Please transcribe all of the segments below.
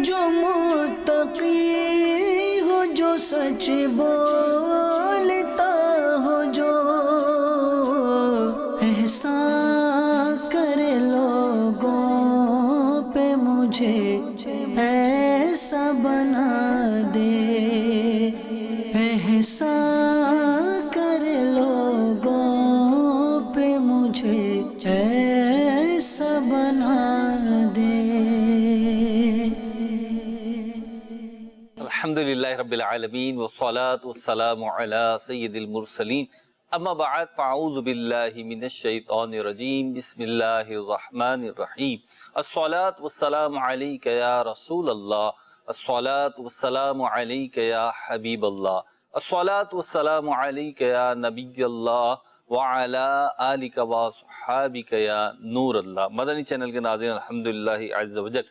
جو متقی ہو، جو سچ بولتا ہو، جو احسان کرے لوگوں پہ، مجھے ایسا بنا دے، احسان کرے لوگوں پہ، مجھے ایسا بنا دے۔ الحمدللہ رب العالمین والصلاة والسلام علی سید المرسلین، اما بعد فاعوذ باللہ من الشیطان الرجیم، بسم اللہ الرحمن الرحیم۔ الصلاة والسلام علیک یا رسول اللہ، الصلاة والسلام علیک یا حبیب اللہ، الصلاة والسلام علیک یا نبی اللہ وعلی آلک وصحابک یا نور اللہ۔ مدنی چینل کے ناظرین، الحمدللہ عز وجل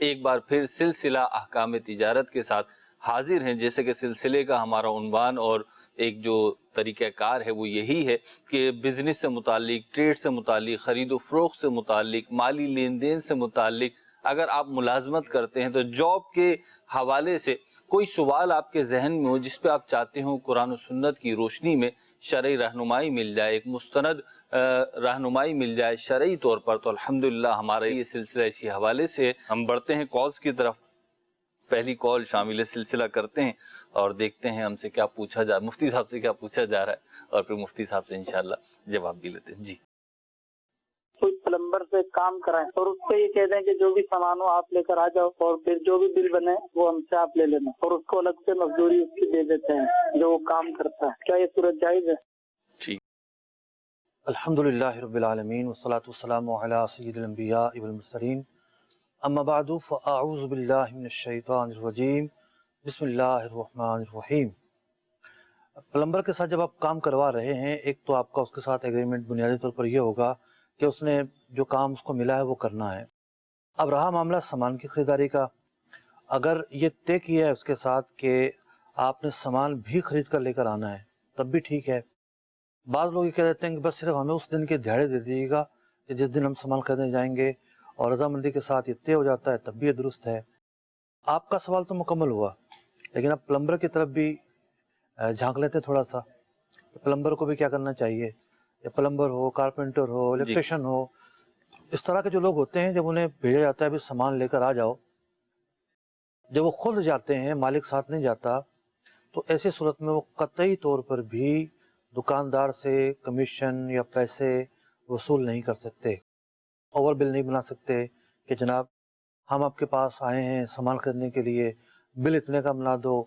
ایک بار پھر سلسلہ احکام تجارت کے ساتھ حاضر ہیں۔ جیسے کہ سلسلے کا ہمارا عنوان اور ایک جو طریقہ کار ہے وہ یہی ہے کہ بزنس سے متعلق، ٹریڈ سے متعلق، خرید و فروخت سے متعلق، مالی لین دین سے متعلق، اگر آپ ملازمت کرتے ہیں تو جاب کے حوالے سے کوئی سوال آپ کے ذہن میں ہو جس پہ آپ چاہتے ہو قرآن و سنت کی روشنی میں شرعی رہنمائی مل جائے، ایک مستند رہنمائی مل جائے شرعی طور پر، تو الحمدللہ ہمارا یہ سلسلہ اسی حوالے سے ہم بڑھتے ہیں کالز کی طرف۔ پہلی کال شامل سلسلہ کرتے ہیں اور دیکھتے ہیں ہم سے کیا پوچھا جا، مفتی صاحب سے کیا پوچھا جا رہا ہے، اور پھر مفتی صاحب سے انشاءاللہ جواب بھی لیتے ہیں۔ جی، کوئی پلمبر سے کام کرائیں اور اس کو یہ کہہ دیں کہ جو بھی سامان ہو آپ لے کر آ جاؤ، اور پھر جو بھی بل بنے وہ ہم سے آپ لے لینا، اور اس کو الگ سے مزدوری اس کی دے دیتے ہیں جو وہ کام کرتا ہے۔ کیا یہ صورت جائز ہے؟ ٹھیک۔ الحمدللہ رب العالمین والصلاة والسلام علی سید الانبیاء والمرسلین، اما بعد فاعوذ باللہ من الشیطان الرجیم، بسم اللہ الرحمن الرحیم۔ پلمبر کے ساتھ جب آپ کام کروا رہے ہیں، ایک تو آپ کا اس کے ساتھ ایگریمنٹ بنیادی طور پر یہ ہوگا کہ اس نے جو کام اس کو ملا ہے وہ کرنا ہے۔ اب رہا معاملہ سامان کی خریداری کا، اگر یہ طے کیا ہے اس کے ساتھ کہ آپ نے سامان بھی خرید کر لے کر آنا ہے تب بھی ٹھیک ہے۔ بعض لوگ یہ کہہ دیتے ہیں کہ بس صرف ہمیں اس دن کے دہاڑے دے دیجیے گا کہ جس دن ہم سامان خریدنے جائیں گے، اور رضامندی کے ساتھ یہ طے ہو جاتا ہے تب بھی یہ درست ہے۔ آپ کا سوال تو مکمل ہوا، لیکن اب پلمبر کی طرف بھی جھانک لیتے تھوڑا سا۔ پلمبر کو بھی کیا کرنا چاہیے، یا پلمبر ہو، کارپینٹر ہو، الیکٹریشین ہو، اس طرح کے جو لوگ ہوتے ہیں جب انہیں بھیجا جاتا ہے بھی سامان لے کر آ جاؤ، جب وہ خود جاتے ہیں، مالک ساتھ نہیں جاتا، تو ایسی صورت میں وہ قطعی طور پر بھی دکاندار سے کمیشن یا پیسے وصول نہیں کر سکتے، اوور بل نہیں بنا سکتے کہ جناب ہم آپ کے پاس آئے ہیں سامان خریدنے کے لیے، بل اتنے کا بنا دو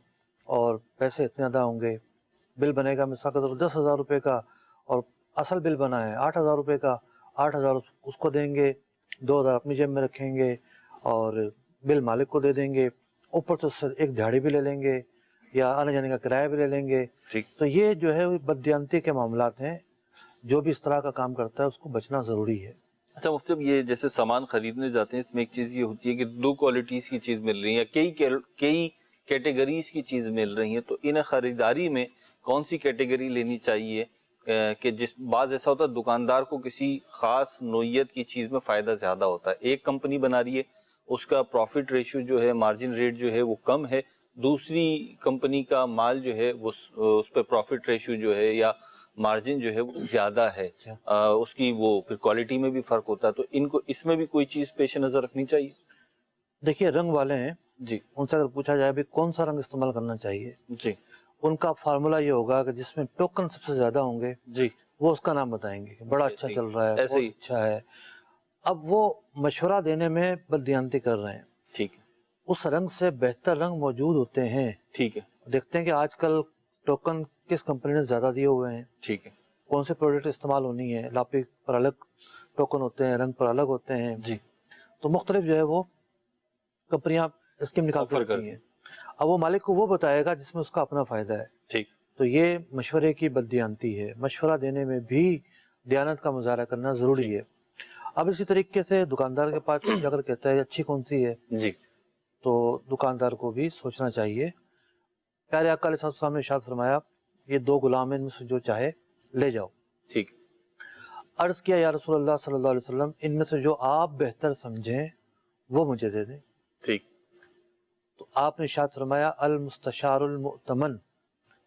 اور پیسے اتنے ادا ہوں گے۔ بل بنے گا مثال کے طور پر 10,000 روپے کا، اور اصل بل بنا ہے 8,000 روپے کا، 8,000 اس کو دیں گے، 2,000 اپنی جیب میں رکھیں گے اور بل مالک کو دے دیں گے، اوپر سے اس سے ایک دہاڑی بھی لے لیں گے یا آنے جانے کا کرایہ بھی لے لیں گے۔ تو یہ جو ہے بددیانتی کے معاملات ہیں، جو بھی اس طرح کا کام کرتا ہے اس کو بچنا ضروری ہے۔ اچھا مفتی صاحب، یہ جیسے سامان خریدنے جاتے ہیں اس میں ایک چیز یہ ہوتی ہے کہ دو کوالٹیز کی چیز مل رہی ہے، یا کئی کیٹیگریز کی چیز مل رہی ہیں، تو انہیں خریداری میں کون سی کیٹیگری لینی چاہیے کہ جس بعض ایسا ہوتا ہے دکاندار کو کسی خاص نوعیت کی چیز میں فائدہ زیادہ ہوتا ہے، ایک کمپنی بنا رہی ہے اس کا پروفٹ ریشیو جو ہے، مارجن ریٹ جو ہے وہ کم ہے، دوسری کمپنی کا مال جو ہے وہ اس پہ پروفٹ ریشیو جو ہے یا مارجن جو ہے وہ زیادہ ہے، اس کی وہ پھر کوالٹی میں بھی فرق ہوتا ہے، تو ان کو اس میں بھی کوئی چیز پیش نظر رکھنی چاہیے؟ دیکھیے رنگ والے ہیں جی، ان سے اگر پوچھا جائے بھی کون سا رنگ استعمال کرنا چاہیے، جی، ان کا فارمولا یہ ہوگا کہ جس میں ٹوکن سب سے زیادہ ہوں گے جی، وہ اس کا نام بتائیں گے کہ بڑا اچھا چل رہا ہے، ایسے ہی بہت اچھا ہے۔ اب وہ مشورہ دینے میں بددیانتی کر رہے ہیں۔ ٹھیک ہے، اس رنگ سے بہتر رنگ موجود ہوتے ہیں، ٹھیک ہے، دیکھتے ہیں کہ آج کل ٹوکن کس کمپنی نے زیادہ دیے ہوئے ہیں، ٹھیک ہے، کون سے پروڈکٹ استعمال ہونی ہے، لاپک پر الگ ٹوکن ہوتے ہیں، رنگ پر الگ ہوتے ہیں، جی، تو مختلف جو ہے وہ کمپنیاں اسکیم نکالتی رہتی ہیں۔ اب وہ مالک کو وہ بتائے گا جس میں اس کا اپنا فائدہ ہے۔ ٹھیک، تو یہ مشورے کی بددیانتی ہے، مشورہ دینے میں بھی دیانت کا مظاہرہ کرنا ضروری ہے۔ اب اسی طریقے سے دکاندار کے پاس اگر کہتا ہے اچھی کون سی ہے، جی، تو دکاندار کو بھی سوچنا چاہیے۔ پیارے آقا علیہ السلام نے ارشاد فرمایا یہ دو غلام ہیں، ان میں سے جو چاہے لے جاؤ۔ ٹھیک، عرض کیا یا رسول اللہ صلی اللہ علیہ وسلم، ان میں سے جو آپ بہتر سمجھیں وہ مجھے دے دیں۔ ٹھیک، تو آپ نے ارشاد فرمایا المستشار المؤتمن،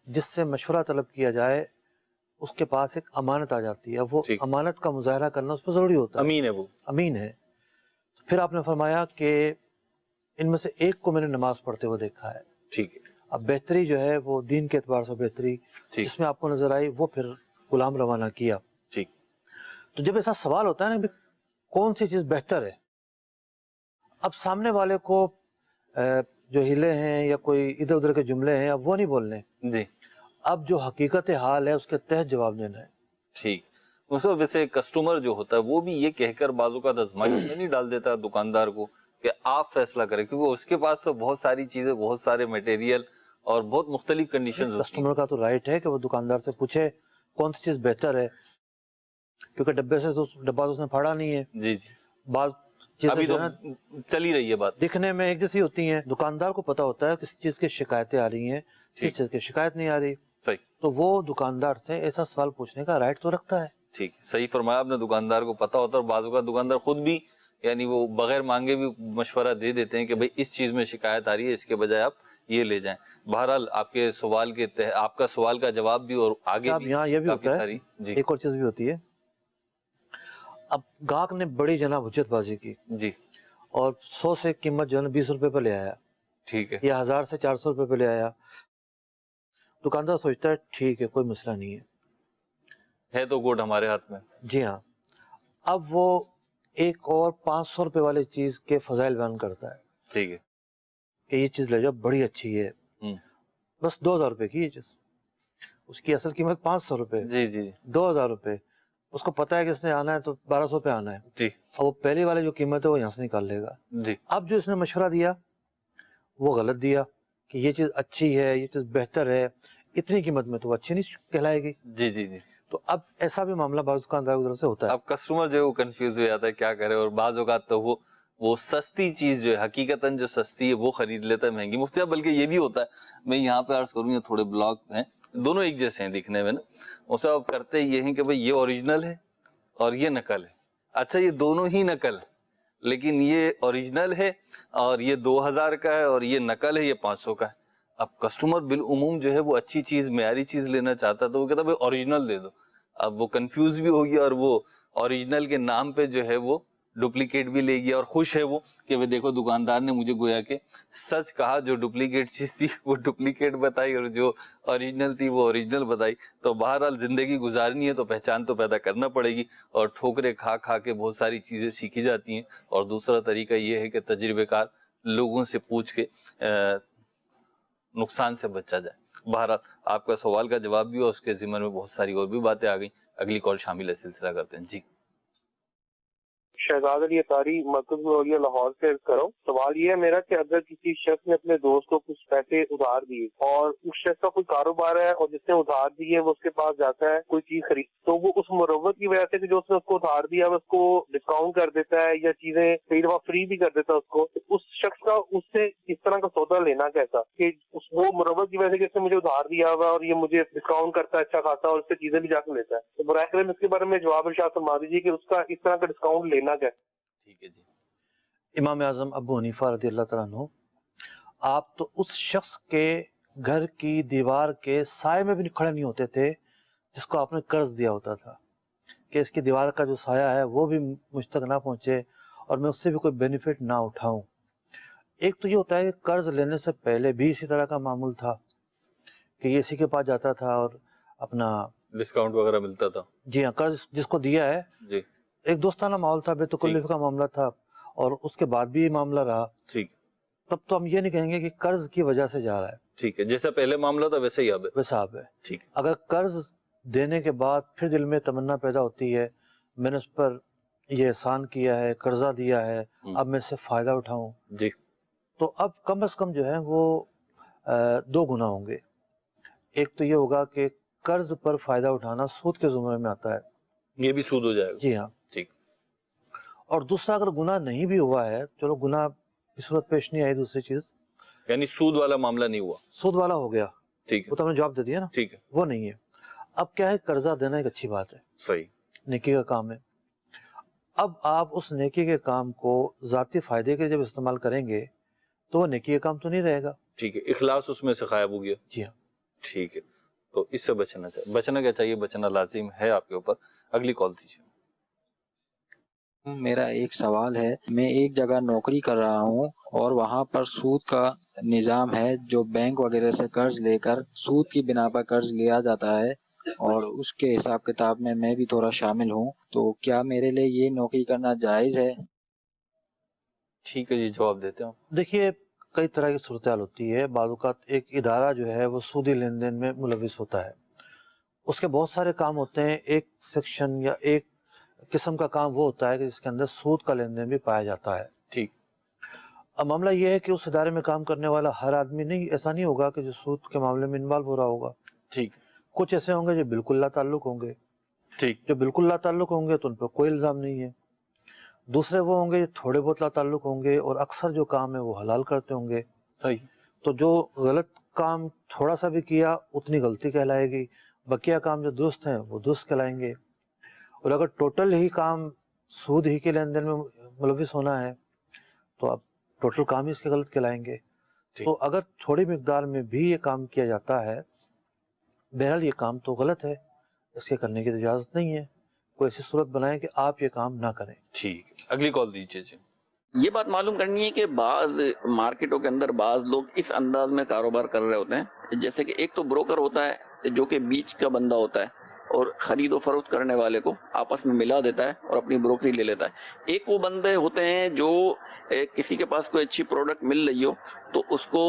جس سے مشورہ طلب کیا جائے اس کے پاس ایک امانت آ جاتی ہے، وہ ٹھیک، امانت کا مظاہرہ کرنا اس پہ ضروری ہوتا ہے، امین ہے وہ، امین ہے۔ پھر آپ نے فرمایا کہ ان میں سے ایک کو میں نے نماز پڑھتے ہوئے دیکھا ہے۔ ٹھیک ہے، اب بہتری جو ہے وہ دین کے اعتبار سے بہتری ٹھیک، جس میں آپ کو نظر آئی وہ پھر غلام روانہ کیا۔ ٹھیک، تو جب ایسا سوال ہوتا ہے نا کہ کون سی چیز بہتر ہے، اب سامنے والے کو جو ہلے ہیں یا کوئی ادھر ادھر کے جملے ہیں اب وہ نہیں بولنے، جی، اب جو حقیقت حال ہے اس کے تحت جواب دینا ہے۔ ٹھیک۔ اس ویسے کسٹمر جو ہوتا ہے وہ بھی یہ کہہ کر بعضوں کا آزمائش میں نہیں ڈال دیتا دکاندار کو کہ آپ فیصلہ کریں، کیونکہ اس کے پاس تو بہت ساری چیزیں، بہت سارے میٹیریل اور بہت مختلف کنڈیشنز ہوتی ہیں۔ کسٹمر کا تو رائٹ ہے کہ وہ دکاندار سے پوچھے کون سی چیز بہتر ہے، کیونکہ ڈبے سے تو ڈبہ تو اس نے پھاڑا نہیں ہے، جی جی، بعض چیزیں ابھی جو تو ہے نا چل ہی رہی ہے بات۔ دکھنے میں ایک جیسی ہوتی ہیں، دکاندار کو پتا ہوتا ہے کس چیز کی شکایتیں آ رہی ہیں، ٹھیک، کس چیز کی شکایت نہیں آ رہی، صحیح، تو وہ دکاندار سے ایسا سوال پوچھنے کا رائٹ تو رکھتا ہے۔ ٹھیک، صحیح فرمایا آپ نے، دکاندار کو پتا ہوتا ہے، اور بعضوں کا دکاندار خود بھی یعنی وہ بغیر مانگے بھی مشورہ دے دیتے ہیں کہ بھئی اس چیز میں شکایت آ رہی ہے، اس کے بجائے آپ یہ لے جائیں۔ بہرحال آپ کے سوال کے آپ کا سوال کا جواب بھی اور آگے اب بھی یہاں یہ بھی کافی ہوتا ساری، ہے، جی ایک اور چیز بھی ہوتی ہے، اب گاہک نے بڑی جناب حجت بازی کی جی، اور 100 سے قیمت جو ہے نا 20 روپے پہ لے آیا، ٹھیک ہے، یا 1000 سے 400 روپے پہ لے آیا، دکاندار سوچتا ہے ٹھیک ہے کوئی مسئلہ نہیں ہے، ہے تو گوڈ ہمارے ہاتھ میں، جی ہاں، اب وہ ایک اور 500 روپے والی چیز کے فضائل بیان کرتا ہے ٹھیک ہے، کہ یہ چیز لے جاؤ بڑی اچھی ہے، ہوں، بس 2000 روپے کی یہ چیز، اس کی اصل قیمت 500 روپے، جی جی جی 2000 روپے، اس کو پتا ہے کہ اس نے آنا ہے تو 1200 پہ آنا ہے، جی اور وہ پہلی والی جو قیمت ہے وہ یہاں سے نکال لے گا۔ جی، اب جو اس نے مشورہ دیا وہ غلط دیا کہ یہ چیز اچھی ہے، یہ چیز بہتر ہے، اتنی قیمت میں تو وہ اچھی نہیں کہلائے گی۔ جی جی جی، تو اب ایسا بھی معاملہ بعض دکانداروں کی طرف سے ہوتا ہے۔ اب کسٹمر جو ہے وہ کنفیوز ہو جاتا ہے کیا کرے، اور بعض اوقات تو وہ سستی چیز جو ہے حقیقتاً جو سستی ہے وہ خرید لیتا ہے مہنگی مفتی، بلکہ یہ بھی ہوتا ہے، میں یہاں پہ عرض کروں، یہ تھوڑے بلاک ہیں دونوں ایک جیسے ہیں دکھنے میں نا، اس اب کرتے یہ ہیں کہ بھئی یہ اوریجنل ہے اور یہ نقل ہے، اچھا یہ دونوں ہی نقل ہے لیکن یہ اوریجنل ہے اور یہ 2000 کا ہے اور یہ نقل ہے یہ 500 کا ہے۔ اب کسٹمر بالعموم جو ہے وہ اچھی چیز، معیاری چیز لینا چاہتا ہے تو وہ کہتا ہے بھئی اوریجنل دے دو، اب وہ کنفیوز بھی ہو گیا اور وہ اوریجنل کے نام پہ جو ہے وہ ڈپلیکیٹ بھی لے گیا، اور خوش ہے وہ کہ وہ دیکھو دکاندار نے مجھے گویا کہ سچ کہا، جو ڈپلیکیٹ چیز تھی وہ ڈپلیکیٹ بتائی اور جو اوریجنل تھی وہ اوریجنل بتائی۔ تو بہرحال زندگی گزارنی ہے تو پہچان تو پیدا کرنا پڑے گی، اور ٹھوکرے کھا کھا کے بہت ساری چیزیں سیکھی جاتی ہیں، اور دوسرا طریقہ یہ ہے کہ تجربے کار لوگوں سے پوچھ کے نقصان سے بچا جائے۔ بہرحال آپ کا سوال کا جواب بھی اور اس کے ضمن میں بہت ساری اور بھی باتیں آ گئیں، اگلی کال شامل ہے، سلسلہ کرتے ہیں۔ جی شہزاد علی اطاری مرکز نوریہ لاہور سے عرض کرو، سوال یہ ہے میرا کہ اگر کسی شخص نے اپنے دوست کو کچھ پیسے ادھار دیے اور اس شخص کا کوئی کاروبار ہے اور جس نے ادھار دیے وہ اس کے پاس جاتا ہے کوئی چیز خرید، تو وہ اس مروت کی وجہ سے کہ جو اس نے اس کو ادھار دیا اس کو ڈسکاؤنٹ کر دیتا ہے یا چیزیں کئی دفعہ فری بھی کر دیتا ہے اس کو، اس شخص کا اس سے اس طرح کا سودا لینا کیسا کہ وہ مروت کی وجہ سے کہ اس نے مجھے ادھار دیا ہوا اور یہ مجھے ڈسکاؤنٹ کرتا ہے اچھا خاصا اور اس سے چیزیں بھی جا کے لیتا ہے، تو برائے کرم اس کے بارے میں جواب ارشاد فرما دیجیے کہ اس کا اس طرح کا ڈسکاؤنٹ لینا کیسا۔ ٹھیک ہے جی، امام اعظم ابو حنیفہ رضی اللہ تعالیٰ عنہ، آپ تو اس شخص کے گھر کی دیوار کے سائے میں بھی کھڑے نہیں ہوتے تھے جس کو آپ نے قرض دیا ہوتا تھا، کہ اس کی دیوار کا جو سایہ ہے وہ بھی مجھ تک نہ پہنچے اور میں اس سے بھی کوئی بینیفٹ نہ اٹھاؤں۔ ایک تو یہ ہوتا ہے کہ قرض لینے سے پہلے بھی اسی طرح کا معمول تھا کہ یہ اسی کے پاس جاتا تھا اور اپنا ڈسکاؤنٹ وغیرہ ملتا تھا، جی ہاں قرض جس کو دیا ہے، جی ایک دوستانہ ماحول تھا، بے تکلف کا معاملہ تھا، اور اس کے بعد بھی یہ معاملہ رہا، ٹھیک ہے، تب تو ہم یہ نہیں کہیں گے کہ قرض کی وجہ سے جا رہا ہے، ٹھیک ہے، جیسا پہلے معاملہ تھا ویسے ہی اب ہے، ویسا اب ہے۔ ٹھیک ہے، اگر قرض دینے کے بعد پھر دل میں تمنا پیدا ہوتی ہے میں نے اس پر یہ احسان کیا ہے، قرضہ دیا ہے، اب میں اس سے فائدہ اٹھاؤں، جی تو اب کم از کم جو ہے وہ 2 گناہ ہوں گے۔ ایک تو یہ ہوگا کہ قرض پر فائدہ اٹھانا سود کے زمرے میں آتا ہے، یہ بھی سود ہو جائے گا، جی ہاں، ٹھیک، اور دوسرا اگر گناہ نہیں بھی ہوا ہے، چلو گناہ کی صورت پیش نہیں آئی، دوسری چیز یعنی سود والا معاملہ نہیں ہوا، سود والا ہو گیا، ٹھیک ہے، وہ تو ہم نے جواب دے دیا نا، ٹھیک ہے، وہ نہیں ہے۔ اب کیا ہے، قرضہ دینا ایک اچھی بات ہے، صحیح، نیکی کا کام ہے، اب آپ اس نیکی کے کام کو ذاتی فائدے کے جب استعمال کریں گے تو وہ نیکی کا کام تو نہیں رہے گا. ٹھیک ہے, اخلاص اس میں سے غائب ہو گیا. جی ہاں. ٹھیک ہے, تو اس سے بچنا چاہیے. بچنا کیا چاہیے؟ بچنا لازم ہے آپ کے اوپر. اگلی کال دیجیے. میرا ایک سوال ہے. میں ایک جگہ نوکری کر رہا ہوں اور وہاں پر سود کا نظام ہے, جو بینک وغیرہ سے قرض لے کر سود کی بنا پر قرض لیا جاتا ہے, اور اس کے حساب کتاب میں بھی تھوڑا شامل ہوں. تو کیا میرے لیے یہ نوکری کرنا جائز ہے؟ ٹھیک ہے جی, جواب دیتے ہیں. دیکھیے, کئی طرح کی صورتحال ہوتی ہے. بعض اوقات ایک ادارہ جو ہے وہ سودی لین دین میں ملوث ہوتا ہے. اس کے بہت سارے کام ہوتے ہیں. ایک سیکشن یا ایک قسم کا کام وہ ہوتا ہے کہ جس کے اندر سود کا لین دین بھی پایا جاتا ہے. ٹھیک. اب معاملہ یہ ہے کہ اس ادارے میں کام کرنے والا ہر آدمی نہیں, ایسا نہیں ہوگا کہ جو سود کے معاملے میں انوالو ہو رہا ہوگا. ٹھیک. کچھ ایسے ہوں گے جو بالکل لا تعلق ہوں گے. ٹھیک. جو بالکل لا تعلق ہوں گے تو ان پر کوئی الزام نہیں ہے. دوسرے وہ ہوں گے جو تھوڑے بہت لا تعلق ہوں گے اور اکثر جو کام ہے وہ حلال کرتے ہوں گے. صحیح. تو جو غلط کام تھوڑا سا بھی کیا اتنی غلطی کہلائے گی, بقیہ کام جو درست ہیں وہ درست کہلائیں گے. اور اگر ٹوٹل ہی کام سود ہی کے لین دین میں ملوث ہونا ہے تو اب ٹوٹل کام ہی اس کے غلط کہلائیں گے. تو اگر تھوڑی مقدار میں بھی یہ کام کیا جاتا ہے, بہرحال یہ کام تو غلط ہے, اس کے کرنے کی اجازت نہیں ہے. کوئی ایسی صورت بنائیں کہ آپ یہ کام نہ کریں. ٹھیک. اگلی کال دیجیے جی. یہ بات معلوم کرنی ہے کہ بعض مارکیٹوں کے اندر بعض لوگ اس انداز میں کاروبار کر رہے ہوتے ہیں, جیسے کہ ایک تو بروکر ہوتا ہے جو کہ بیچ کا بندہ ہوتا ہے اور خرید و فروخت کرنے والے کو آپس میں ملا دیتا ہے اور اپنی بروکری لے لیتا ہے. ایک وہ بندے ہوتے ہیں جو کسی کے پاس کوئی اچھی پروڈکٹ مل رہی ہو تو اس کو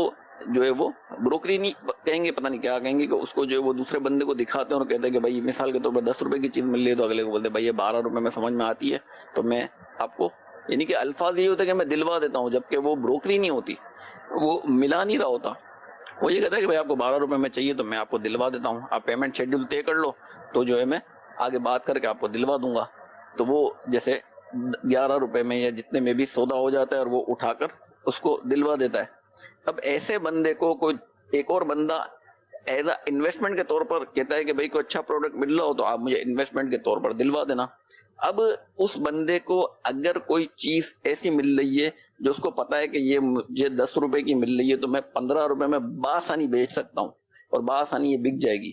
جو ہے وہ بروکری نہیں کہیں گے, پتہ نہیں کیا کہیں گے, کہ اس کو جو ہے وہ دوسرے بندے کو دکھاتے ہیں اور کہتے ہیں کہ بھائی مثال کے طور پر 10 روپے کی چیز مل رہی ہے تو اگلے کو بولتے ہیں بھائی یہ 12 روپے میں سمجھ میں آتی ہے تو میں آپ کو, یعنی کہ الفاظ یہ ہوتا ہے کہ میں دلوا دیتا ہوں, جبکہ وہ بروکری نہیں ہوتی, وہ ملا نہیں رہا ہوتا. وہ یہ کہتا ہے کہ بھائی آپ کو 12 روپے میں چاہیے تو میں آپ کو دلوا دیتا ہوں, آپ پیمنٹ شیڈول طے کر لو تو جو ہے میں آگے بات کر کے آپ کو دلوا دوں گا. تو وہ جیسے 11 روپے میں یا جتنے میں بھی سودا ہو جاتا ہے اور وہ اٹھا کر اس کو دلوا دیتا ہے. اب ایسے بندے کو کوئی ایک اور بندہ ایز اے انویسٹمنٹ کے طور پر کہتا ہے کہ بھائی کوئی اچھا پروڈکٹ مل رہا ہو تو آپ مجھے انویسٹمنٹ کے طور پر دلوا دینا. اب اس بندے کو اگر کوئی چیز ایسی مل رہی ہے جو اس کو پتا ہے کہ یہ مجھے 10 روپے کی مل رہی ہے تو میں 15 روپے میں بآسانی بیچ سکتا ہوں اور بآسانی یہ بک جائے گی.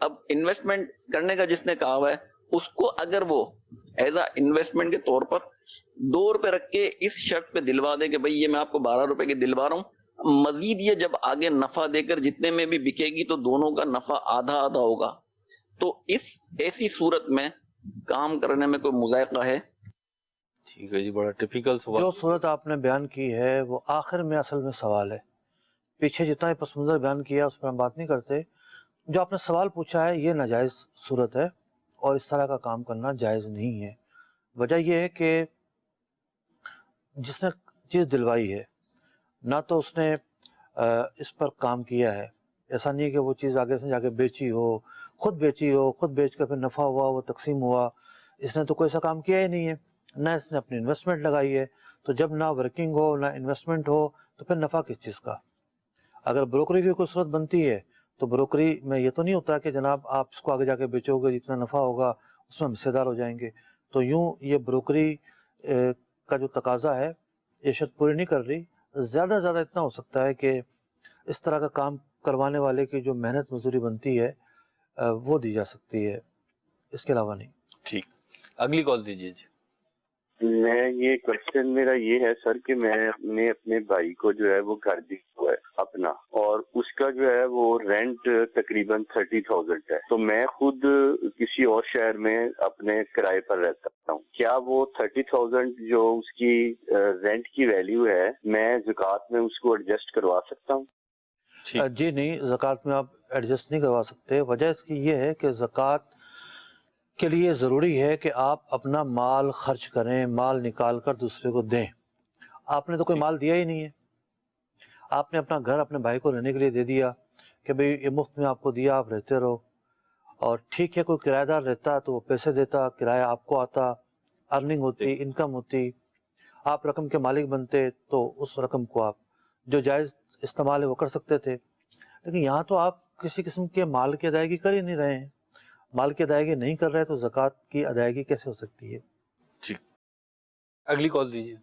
اب انویسٹمنٹ کرنے کا جس نے کہا ہوا ہے اس کو اگر وہ ایز اے انویسٹمنٹ کے طور پر 2 روپے رکھ کے اس شرط پہ دلوا دے کہ بھائی یہ میں آپ کو 12 روپے کی دلوا رہا ہوں, مزید یہ جب آگے نفع دے کر جتنے میں بھی بکے گی تو دونوں کا نفع آدھا آدھا ہوگا, تو اس ایسی صورت میں کام کرنے میں کوئی مذائقہ ہے؟ ٹھیک ہے جی, بڑا ٹپیکل سوال. جو صورت آپ نے بیان کی ہے وہ آخر میں اصل میں سوال ہے. پیچھے جتنا پس منظر بیان کیا اس پر ہم بات نہیں کرتے. جو آپ نے سوال پوچھا ہے یہ ناجائز صورت ہے اور اس طرح کا کام کرنا جائز نہیں ہے. وجہ یہ ہے کہ جس نے چیز دلوائی ہے نہ تو اس نے اس پر کام کیا ہے. ایسا نہیں ہے کہ وہ چیز آگے سے جا کے بیچی ہو, خود بیچ کر پھر نفع ہوا, وہ تقسیم ہوا. اس نے تو کوئی ایسا کام کیا ہی نہیں ہے, نہ اس نے اپنی انویسٹمنٹ لگائی ہے. تو جب نہ ورکنگ ہو نہ انویسٹمنٹ ہو تو پھر نفع کس چیز کا؟ اگر بروکری کی کوئی صورت بنتی ہے تو بروکری میں یہ تو نہیں ہوتا کہ جناب آپ اس کو آگے جا کے بیچو گے, جتنا نفع ہوگا اس میں ہم حصے دار ہو جائیں گے. تو یوں یہ بروکری کا جو تقاضا ہے یہ شرط پوری نہیں کر رہی. زیادہ سے زیادہ اتنا ہو سکتا ہے کہ اس طرح کا کام کروانے والے کی جو محنت مزدوری بنتی ہے وہ دی جا سکتی ہے, اس کے علاوہ نہیں. ٹھیک. اگلی کال دیجیے جی. میں یہ کوشچن میرا یہ ہے سر کہ میں نے اپنے بھائی کو جو ہے وہ گھر دیا ہوا ہے اپنا, اور اس کا جو ہے وہ رینٹ تقریباً 30,000 ہے. تو میں خود کسی اور شہر میں اپنے کرائے پر رہتا ہوں. کیا وہ 30,000 جو اس کی رینٹ کی ویلیو ہے میں زکوٰۃ میں اس کو ایڈجسٹ کروا سکتا ہوں؟ جی نہیں, زکوٰۃ میں آپ ایڈجسٹ نہیں کروا سکتے. وجہ اس کی یہ ہے کہ زکوٰۃ کے لیے ضروری ہے کہ آپ اپنا مال خرچ کریں, مال نکال کر دوسرے کو دیں. آپ نے تو کوئی مال دیا ہی نہیں ہے. آپ نے اپنا گھر اپنے بھائی کو رہنے کے لیے دے دیا کہ بھئی یہ مفت میں آپ کو دیا, آپ رہتے رہو. اور ٹھیک ہے کوئی کرایہ دار رہتا تو وہ پیسے دیتا, کرایہ آپ کو آتا, ارننگ ہوتی, انکم ہوتی, آپ رقم کے مالک بنتے تو اس رقم کو آپ جو جائز استعمال ہے وہ کر سکتے تھے. لیکن یہاں تو آپ کسی قسم کے مال کی ادائیگی کر ہی نہیں رہے ہیں. مال کی ادائیگی نہیں کر رہے تو زکوٰۃ کی ادائیگی کیسے ہو سکتی ہے؟ ٹھیک. اگلی کال دیجیے.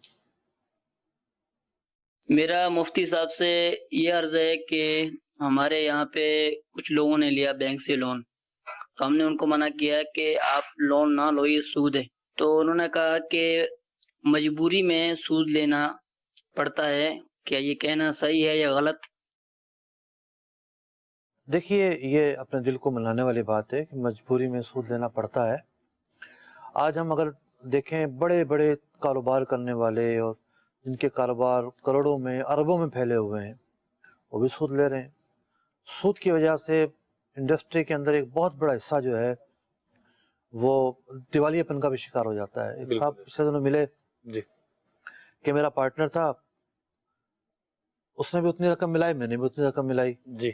میرا مفتی صاحب سے یہ عرض ہے کہ ہمارے یہاں پہ کچھ لوگوں نے لیا بینک سے لون، تو ہم نے ان کو منع کیا کہ آپ لون نہ لو، یہ سود ہے۔ تو انہوں نے کہا کہ مجبوری میں سود لینا پڑتا ہے، کیا یہ کہنا صحیح ہے یا غلط؟ دیکھیے، یہ اپنے دل کو منانے والی بات ہے کہ مجبوری میں سود لینا پڑتا ہے۔ آج ہم اگر دیکھیں بڑے بڑے کاروبار کرنے والے اور جن کے کاروبار کروڑوں میں اربوں میں پھیلے ہوئے ہیں، وہ بھی سود لے رہے ہیں۔ سود کی وجہ سے انڈسٹری کے اندر ایک بہت بڑا حصہ جو ہے وہ دیوالیہ پن کا بھی شکار ہو جاتا ہے۔ ایک صاحب پچھلے دنوں ملے جی کہ میرا پارٹنر تھا، اس نے بھی اتنی رقم ملائی، میں نے بھی اتنی رقم ملائی، جی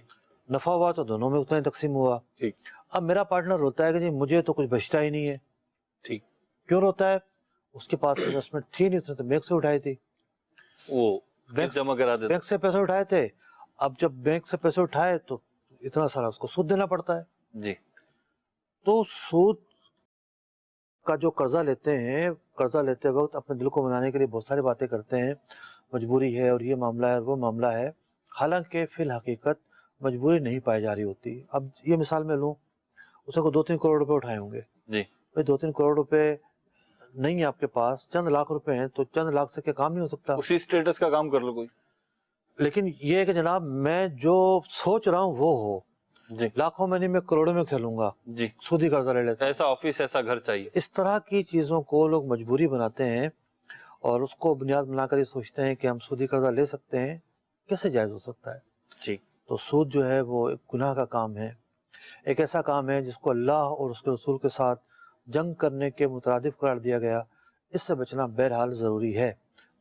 نفع ہوا تو دونوں میں اتنا ہی تقسیم ہوا۔ ٹھیک اب میرا پارٹنر روتا ہے کہ جی مجھے تو کچھ بچتا ہی نہیں ہے۔ ٹھیک کیوں روتا ہے؟ اس کے پاس انویسٹمنٹ تھی نہیں، اس نے تو بینک سے اٹھائی تھی، وہ بینک جمع کرا دیتے بینک سے پیسے اٹھائے تھے۔ اب جب بینک سے پیسے اٹھائے تو اتنا سارا اس کو سود دینا پڑتا ہے۔ جی تو سود کا جو قرضہ لیتے ہیں، قرضہ لیتے وقت اپنے دل کو منانے کے لیے بہت ساری باتیں کرتے ہیں، مجبوری ہے اور یہ معاملہ ہے اور وہ معاملہ ہے، حالانکہ فی الحقیقت مجبوری نہیں پائی جا رہی ہوتی۔ اب یہ مثال میں لوں، اسے کو 2-3 کروڑ روپے اٹھائے ہوں گے، جی 2-3 کروڑ روپے نہیں ہے آپ کے پاس، چند لاکھ روپے ہیں، تو چند لاکھ سے کیا کام نہیں ہو سکتا؟ اسی اسٹیٹس کا کام کر لو کوئی۔ لیکن یہ ہے کہ جناب میں جو سوچ رہا ہوں وہ ہو، جی لاکھوں میں نہیں میں کروڑوں میں کھیلوں گا، جی سودی قرضہ لے لیتا ہوں۔ ایسا آفس ایسا گھر چاہیے۔ اس طرح کی چیزوں کو لوگ مجبوری بناتے ہیں اور اس کو بنیاد بنا کر یہ سوچتے ہیں کہ ہم سودی قرضہ لے سکتے ہیں۔ کیسے جائز ہو سکتا ہے؟ ٹھیک تو سود جو ہے وہ ایک گناہ کا کام ہے، ایک ایسا کام ہے جس کو اللہ اور اس کے رسول کے ساتھ جنگ کرنے کے مترادف قرار دیا گیا۔ اس سے بچنا بہرحال ضروری ہے۔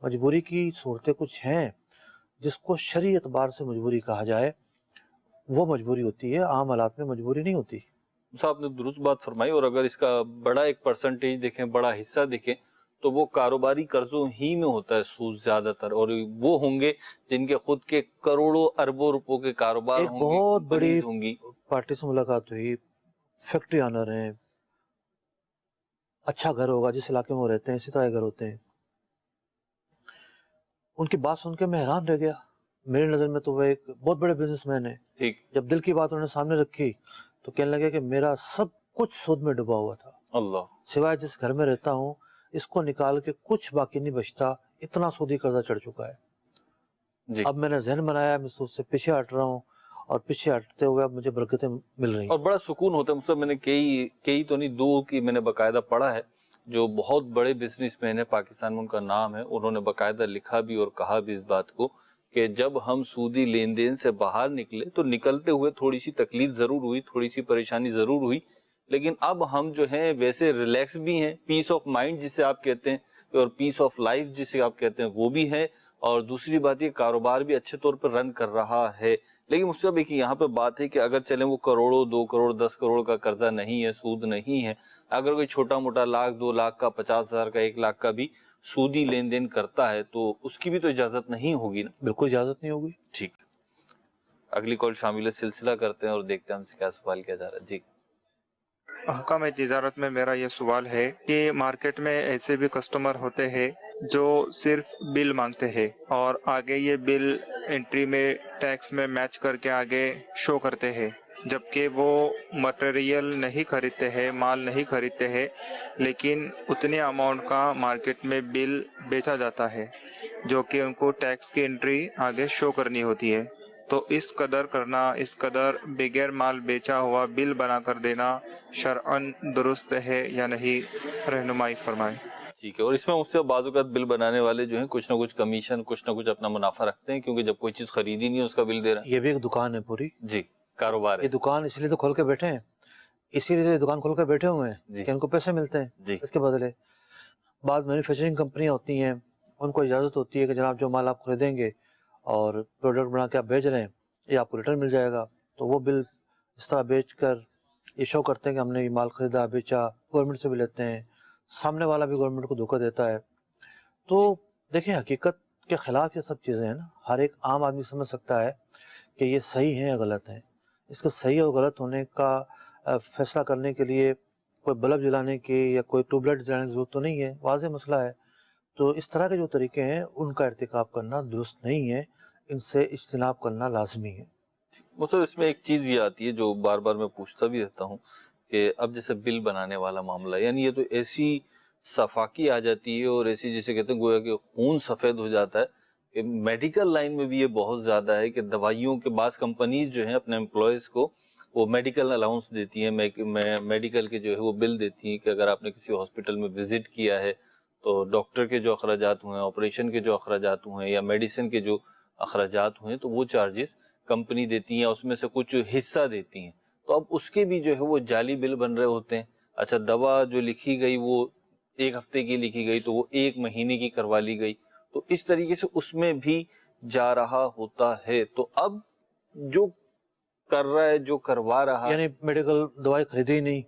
مجبوری کی صورتیں کچھ ہیں جس کو شرعی اعتبار سے مجبوری کہا جائے، وہ مجبوری ہوتی ہے، عام حالات میں مجبوری نہیں ہوتی۔ صاحب نے درست بات فرمائی، اور اگر اس کا بڑا ایک پرسنٹیج دیکھیں، بڑا حصہ دیکھیں، تو وہ کاروباری قرضوں ہی میں ہوتا ہے سود زیادہ تر، اور وہ ہوں گے جن کے خود کے کروڑوں اربوں روپوں کے کاروبار ایک ہوں گے، بہت بڑی کمپنیز ہوں گی۔ پارٹی سے ملاقات ہوئی، فیکٹری آنر ہیں، اچھا گھر ہوگا جس علاقے میں وہ رہتے ہیں، اسی طرح گھر ہوتے ہیں۔ ان کی بات سن کے میں حیران رہ گیا۔ میری نظر میں تو وہ ایک بہت بڑے بزنس مین ہیں۔ ٹھیک جب دل کی بات انہوں نے سامنے رکھی تو کہنے لگے کہ میرا سب کچھ سود میں ڈوبا ہوا تھا، اللہ سوائے جس گھر میں رہتا ہوں اس کو نکال کے کچھ باقی نہیں بچتا، اتنا سودی قرضہ چڑھ چکا ہے۔ جی۔ اب میں نے ذہن بنایا، میں سود سے پیچھے ہٹ رہا ہوں، اور پیچھے ہٹتے ہوئے اب مجھے برکتیں مل رہی ہیں۔ اور بڑا سکون ہوتا ہے مجھ سے، میں نے کئی تو نہیں، 2 کی میں نے باقاعدہ پڑھا ہے جو بہت بڑے بزنس مین ہیں پاکستان میں، ان کا نام ہے، انہوں نے باقاعدہ لکھا بھی اور کہا بھی اس بات کو کہ جب ہم سودی لین دین سے باہر نکلے تو نکلتے ہوئے تھوڑی سی تکلیف ضرور ہوئی، تھوڑی سی پریشانی ضرور ہوئی، لیکن اب ہم جو ہیں ویسے ریلیکس بھی ہیں، پیس آف مائنڈ جسے آپ کہتے ہیں اور پیس آف لائف جسے آپ کہتے ہیں وہ بھی ہے، اور دوسری بات یہ کاروبار بھی اچھے طور پر رن کر رہا ہے۔ لیکن مجھ سے اب ایک یہاں پہ بات ہے کہ اگر چلیں وہ کروڑوں 2 کروڑ 10 کروڑ کا قرضہ نہیں ہے، سود نہیں ہے، اگر کوئی چھوٹا موٹا 1,00,000 2 لاکھ کا 50,000 کا 1 لاکھ کا بھی سودی لین دین کرتا ہے تو اس کی بھی تو اجازت نہیں ہوگی نا؟ بالکل اجازت نہیں ہوگی۔ ٹھیک، اگلی کال شامل سلسلہ کرتے ہیں اور دیکھتے ہیں ہم سے کیا سوال کیا جا رہا ہے۔ جی احکام تجارت میں میرا یہ سوال ہے کہ مارکیٹ میں ایسے بھی کسٹمر ہوتے ہیں جو صرف بل مانگتے ہیں اور آگے یہ بل انٹری میں ٹیکس میں میچ کر کے آگے شو کرتے ہیں، جبکہ وہ مٹیریل نہیں خریدتے ہیں، مال نہیں خریدتے ہیں، لیکن اتنے اماؤنٹ کا مارکیٹ میں بل بیچا جاتا ہے جو کہ ان کو ٹیکس کی انٹری آگے شو کرنی ہوتی ہے۔ تو اس قدر کرنا، اس قدر بغیر مال بیچا ہوا بل بنا کر دینا شرعاً درست ہے یا نہیں؟ رہنمائی فرمائیں۔ ٹھیک ہے، اور اس میں مجھ سے بعض اوقات بل بنانے والے جو ہیں کچھ نہ کچھ کمیشن، کچھ نہ کچھ اپنا منافع رکھتے ہیں، کیونکہ جب کوئی چیز خریدی نہیں ہے اس کا بل دے رہا ہے۔ یہ بھی ایک دکان ہے پوری، جی کاروبار ہے۔ یہ دکان اس لیے تو کھول کے بیٹھے ہیں، اسی لیے دکان کھول کے بیٹھے ہوئے ہیں جی کہ ان کو پیسے ملتے ہیں جی اس کے بدلے۔ بعض مینوفیکچرنگ کمپنیاں ہوتی ہیں، ان کو اجازت ہوتی ہے کہ جناب جو مال آپ خریدیں گے اور پروڈکٹ بنا کے آپ بھیج رہے ہیں یہ آپ کو ریٹرن مل جائے گا، تو وہ بل اس طرح بیچ کر یہ شو کرتے ہیں کہ ہم نے یہ مال خریدا بیچا، گورنمنٹ سے بھی لیتے ہیں، سامنے والا بھی گورنمنٹ کو دھوکہ دیتا ہے۔ تو دیکھیں حقیقت کے خلاف یہ سب چیزیں ہیں نا، ہر ایک عام آدمی سمجھ سکتا ہے کہ یہ صحیح ہیں یا غلط ہیں۔ اس کا صحیح اور غلط ہونے کا فیصلہ کرنے کے لیے کوئی بلب جلانے کی یا کوئی ٹیوب لائٹ جلانے کی ضرورت تو نہیں ہے، واضح مسئلہ ہے۔ تو اس طرح کے جو طریقے ہیں ان کا ارتکاب کرنا درست نہیں ہے، ان سے اجتناب کرنا لازمی ہے۔ مطلب اس میں ایک چیز یہ آتی ہے جو بار بار میں پوچھتا بھی رہتا ہوں کہ اب جیسے بل بنانے والا معاملہ، یعنی یہ تو ایسی صفاقی آ جاتی ہے اور ایسی جسے کہتے ہیں گویا کہ خون سفید ہو جاتا ہے کہ میڈیکل لائن میں بھی یہ بہت زیادہ ہے کہ دوائیوں کے بعض کمپنیز جو ہیں اپنے امپلائیز کو وہ میڈیکل الاؤنس دیتی ہیں، میڈیکل کے جو ہے وہ بل دیتی ہیں کہ اگر آپ نے کسی ہاسپٹل میں وزٹ کیا ہے تو ڈاکٹر کے جو اخراجات ہوئے ہیں، آپریشن کے جو اخراجات ہوئے ہیں یا میڈیسن کے جو اخراجات ہوئے ہیں تو وہ چارجز کمپنی دیتی ہیں، اس میں سے کچھ حصہ دیتی ہیں۔ تو اب اس کے بھی جو ہے وہ جعلی بل بن رہے ہوتے ہیں۔ اچھا دوا جو لکھی گئی وہ 1 ہفتے کی لکھی گئی تو وہ 1 مہینے کی کروا لی گئی، تو اس طریقے سے اس میں بھی جا رہا ہوتا ہے۔ تو اب جو کر رہا ہے، جو کروا رہا ہے، یعنی میڈیکل دوائی خریدی ہی نہیں،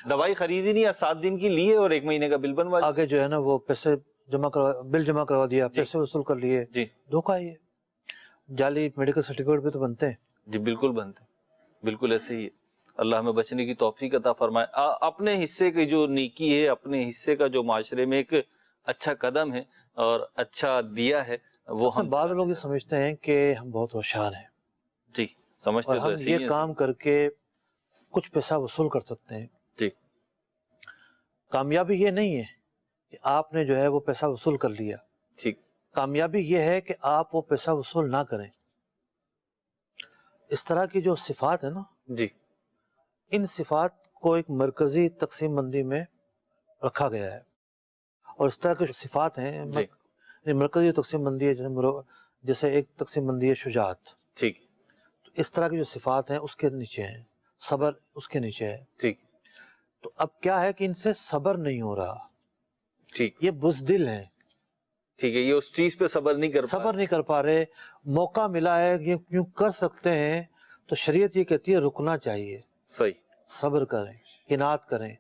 دوائی خریدی نہیں یا 7 دن کی لی ہے اور 1 مہینے کا بل بنوا لیا، آگے جو ہے نا وہ پیسے بل جمع کروا دیا، پیسے وصول کر لیے، جی دھوکہ یہ جعلی میڈیکل سرٹیفکیٹ بھی تو بنتے ہیں۔ جی بالکل بنتے ہیں، بالکل ایسے ہی ہے۔ اللہ ہمیں بچنے کی توفیق عطا فرمائے۔ اپنے حصے کی جو نیکی ہے، اپنے حصے کا جو معاشرے میں ایک اچھا قدم ہے اور اچھا دیا ہے وہ ہم بعض لوگ یہ سمجھتے ہیں کہ ہم بہت ہوشیار ہیں، جی سمجھتے اور تو ہم ایسے ہی یہ ہیں۔ کام کر کے کچھ پیسہ وصول کر سکتے ہیں۔ جی کامیابی یہ نہیں ہے کہ آپ نے جو ہے وہ پیسہ وصول کر لیا، ٹھیک، کامیابی یہ ہے کہ آپ وہ پیسہ وصول نہ کریں۔ اس طرح کی جو صفات ہے نا، جی ان صفات کو ایک مرکزی تقسیم بندی میں رکھا گیا ہے، اور اس طرح کی جو صفات ہیں جی مرکزی تقسیم بندی ہے، جیسے ایک تقسیم بندی ہے شجاعت، ٹھیک تو اس طرح کی جو صفات ہیں اس کے نیچے ہیں، صبر اس کے نیچے ہے۔ ٹھیک تو اب کیا ہے کہ ان سے صبر نہیں ہو رہا، ٹھیک یہ بزدل ہیں، ٹھیک ہے، یہ اس چیز پہ صبر نہیں کر صبر نہیں کر پا رہے، موقع ملا ہے، یہ کیوں کر سکتے ہیں، تو شریعت یہ کہتی ہے رکنا چاہیے، صحیح، صبر کریں، قناعت کریں،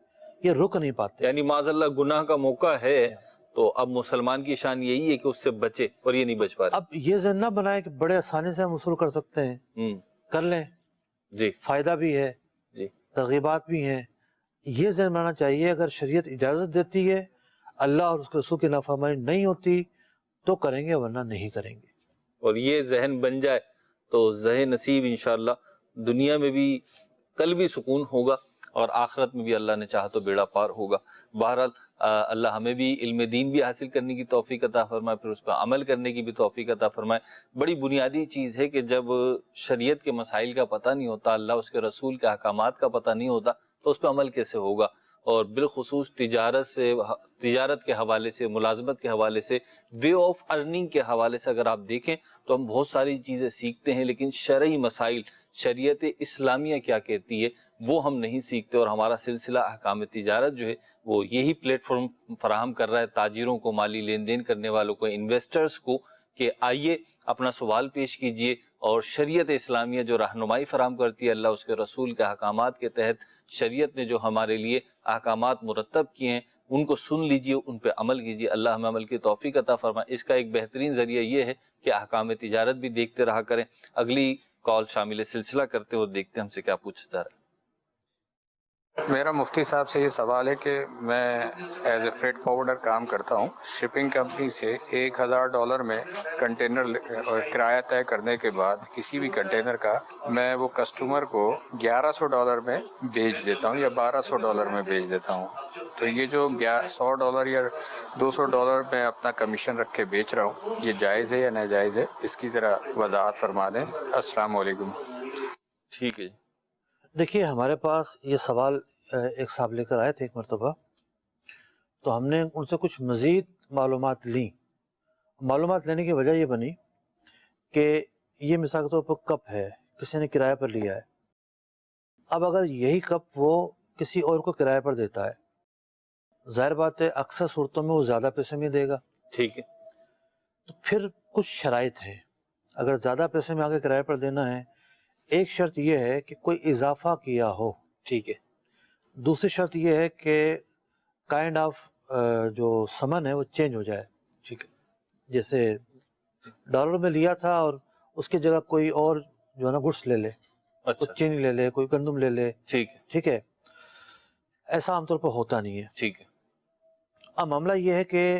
یہ رک نہیں پاتے۔ یعنی معاذ اللہ گناہ کا موقع ہے تو اب مسلمان کی شان یہی ہے کہ اس سے بچے، اور یہ نہیں بچ پا رہے۔ اب یہ ذہن نہ بنائے کہ بڑے آسانی سے ہم وصول کر سکتے ہیں، کر لیں، جی فائدہ بھی ہے، جی ترغیبات بھی ہیں۔ یہ ذہن بنانا چاہیے اگر شریعت اجازت دیتی ہے، اللہ اور اس کے رسول کی نافرمانی نہیں ہوتی تو کریں گے، ورنہ نہیں کریں گے۔ اور یہ ذہن بن جائے تو ذہن نصیب انشاءاللہ دنیا میں بھی کل بھی سکون ہوگا اور آخرت میں بھی اللہ نے چاہا تو بیڑا پار ہوگا۔ بہرحال اللہ ہمیں بھی علم دین بھی حاصل کرنے کی توفیق عطا فرمائے، پھر اس پر عمل کرنے کی بھی توفیق عطا فرمائے۔ بڑی بنیادی چیز ہے کہ جب شریعت کے مسائل کا پتہ نہیں ہوتا، اللہ اس کے رسول کے احکامات کا پتہ نہیں ہوتا تو اس پہ عمل کیسے ہوگا؟ اور بالخصوص تجارت کے حوالے سے، ملازمت کے حوالے سے، وے آف ارننگ کے حوالے سے اگر آپ دیکھیں تو ہم بہت ساری چیزیں سیکھتے ہیں، لیکن شرعی مسائل، شریعت اسلامیہ کیا کہتی ہے وہ ہم نہیں سیکھتے، اور ہمارا سلسلہ احکام تجارت جو ہے وہ یہی پلیٹ فارم فراہم کر رہا ہے تاجروں کو، مالی لین دین کرنے والوں کو، انویسٹرز کو، کہ آئیے اپنا سوال پیش کیجئے اور شریعت اسلامیہ جو رہنمائی فراہم کرتی ہے، اللہ اس کے رسول کے احکامات کے تحت شریعت نے جو ہمارے لیے احکامات مرتب کیے ہیں ان کو سن لیجئے، ان پہ عمل کیجئے۔ اللہ ہمیں عمل کی توفیق عطا فرمائے۔ اس کا ایک بہترین ذریعہ یہ ہے کہ احکام تجارت بھی دیکھتے رہا کریں۔ اگلی کال شامل سلسلہ کرتے ہو، دیکھتے ہم سے کیا پوچھا جا رہا ہے۔ میرا مفتی صاحب سے یہ سوال ہے کہ میں ایز اے فریٹ فارورڈر کام کرتا ہوں، شپنگ کمپنی سے $1000 میں کنٹینر کرایہ طے کرنے کے بعد کسی بھی کنٹینر کا میں وہ کسٹمر کو $1100 میں بیچ دیتا ہوں یا $1200 میں بیچ دیتا ہوں، تو یہ جو $100 یا $200 میں اپنا کمیشن رکھ کے بیچ رہا ہوں، یہ جائز ہے یا ناجائز ہے؟ اس کی ذرا وضاحت فرما دیں۔ السلام علیکم۔ ٹھیک ہے، دیکھیے ہمارے پاس یہ سوال ایک صاحب لے کر آئے تھے ایک مرتبہ، تو ہم نے ان سے کچھ مزید معلومات لیں۔ معلومات لینے کی وجہ یہ بنی کہ یہ مثال کے طور پر کپ ہے، کسی نے کرایہ پر لیا ہے، اب اگر یہی کپ وہ کسی اور کو کرایہ پر دیتا ہے، ظاہر بات ہے اکثر صورتوں میں وہ زیادہ پیسے میں دے گا، ٹھیک ہے، تو پھر کچھ شرائط ہیں۔ اگر زیادہ پیسے میں آگے کرایہ پر دینا ہے، ایک شرط یہ ہے کہ کوئی اضافہ کیا ہو، ٹھیک ہے، دوسری شرط یہ ہے کہ کائنڈ آف جو سمن ہے وہ چینج ہو جائے، ٹھیک ہے، جیسے ڈالر میں لیا تھا اور اس کی جگہ کوئی اور جو ہے نا گڈس لے لے، اچھا، کوئی چینی لے لے، کوئی گندم لے لے، ٹھیک ہے، ٹھیک ہے، ایسا عام طور پر ہوتا نہیں ہے۔ ٹھیک ہے، اب معاملہ یہ ہے کہ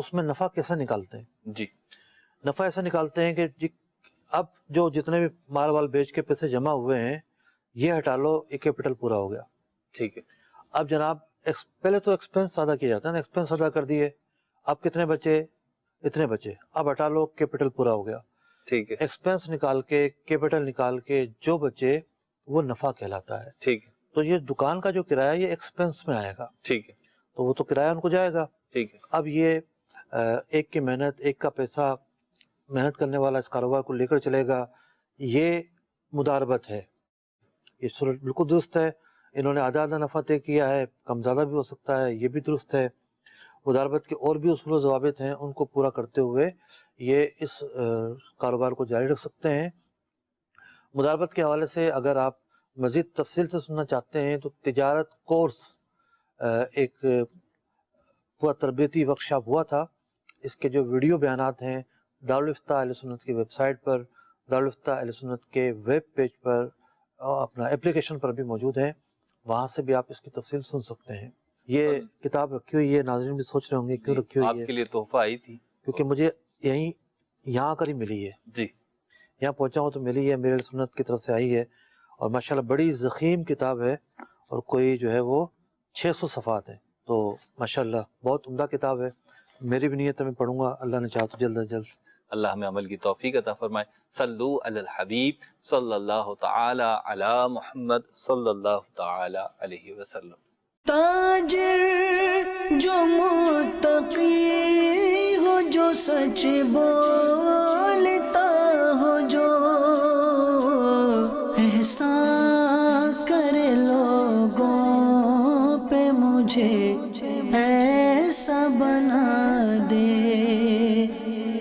اس میں نفع کیسے نکالتے ہیں؟ جی نفع ایسا نکالتے ہیں کہ جی اب جو جتنے بھی مال وال بیچ کے پیسے جمع ہوئے ہیں یہ ہٹا لو، یہ کیپٹل پورا ہو گیا. ٹھیک ہے. اب جناب پہلے تو ایکسپینس ادا کیا جاتا ہے نا، ایکسپینس ادا کر دیے، اب کتنے بچے؟ اتنے بچے، اب ہٹا لو، کیپٹل پورا ہو گیا. ٹھیک ہے. ایکسپینس نکال کے کیپٹل نکال کے جو بچے وہ نفع کہلاتا ہے. ٹھیک ہے. تو یہ دکان کا جو کرایہ یہ ایکسپینس میں آئے گا. ٹھیک ہے. تو وہ تو کرایہ ان کو جائے گا. ٹھیک ہے. اب یہ ایک کی محنت، ایک کا پیسہ، محنت کرنے والا اس کاروبار کو لے کر چلے گا، یہ مداربت ہے. یہ صورت بالکل درست ہے. انہوں نے آدھا آدھا نفع طے کیا ہے، کم زیادہ بھی ہو سکتا ہے، یہ بھی درست ہے. مداربت کے اور بھی اصول و ضوابط ہیں، ان کو پورا کرتے ہوئے یہ اس کاروبار کو جاری رکھ سکتے ہیں. مداربت کے حوالے سے اگر آپ مزید تفصیل سے سننا چاہتے ہیں تو تجارت کورس ایک پورا تربیتی ورکشاپ ہوا تھا. اس کے جو ویڈیو بیانات ہیں دارالفتہ اہل سنت کی ویب سائٹ پر، دارالفتہ اہل سنت کے ویب پیج پر، اپنا اپلیکیشن پر بھی موجود ہیں، وہاں سے بھی آپ اس کی تفصیل سن سکتے ہیں. یہ کتاب رکھی ہوئی ہے، ناظرین بھی سوچ رہے ہوں گے کیوں رکھی ہوئی ہے. آپ کے لیے تحفہ آئی تھی کیونکہ مجھے یہاں کر ہی ملی ہے. جی یہاں پہنچا ہوں تو ملی ہے، میرے اہل سنت کی طرف سے آئی ہے، اور ماشاءاللہ بڑی ضخیم کتاب ہے، اور کوئی جو ہے وہ 600 صفحات ہیں. تو ماشاءاللہ بہت عمدہ کتاب ہے. میری بھی نیت ہے میں پڑھوں گا، اللہ نے چاہا تو جلد از جلد. اللہ ہمیں عمل کی توفیق عطا فرمائے. صلو علی الحبیب صلی اللہ تعالی علی محمد صلی اللہ تعالی علیہ وسلم. تاجر جو متقی ہو، جو سچ بولتا ہو، جو احسان کرے لوگوں پہ، مجھے ایسا بنا دے.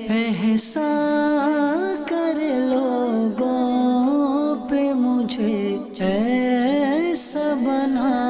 احسان کرے لوگوں پہ، مجھے ایسا بنا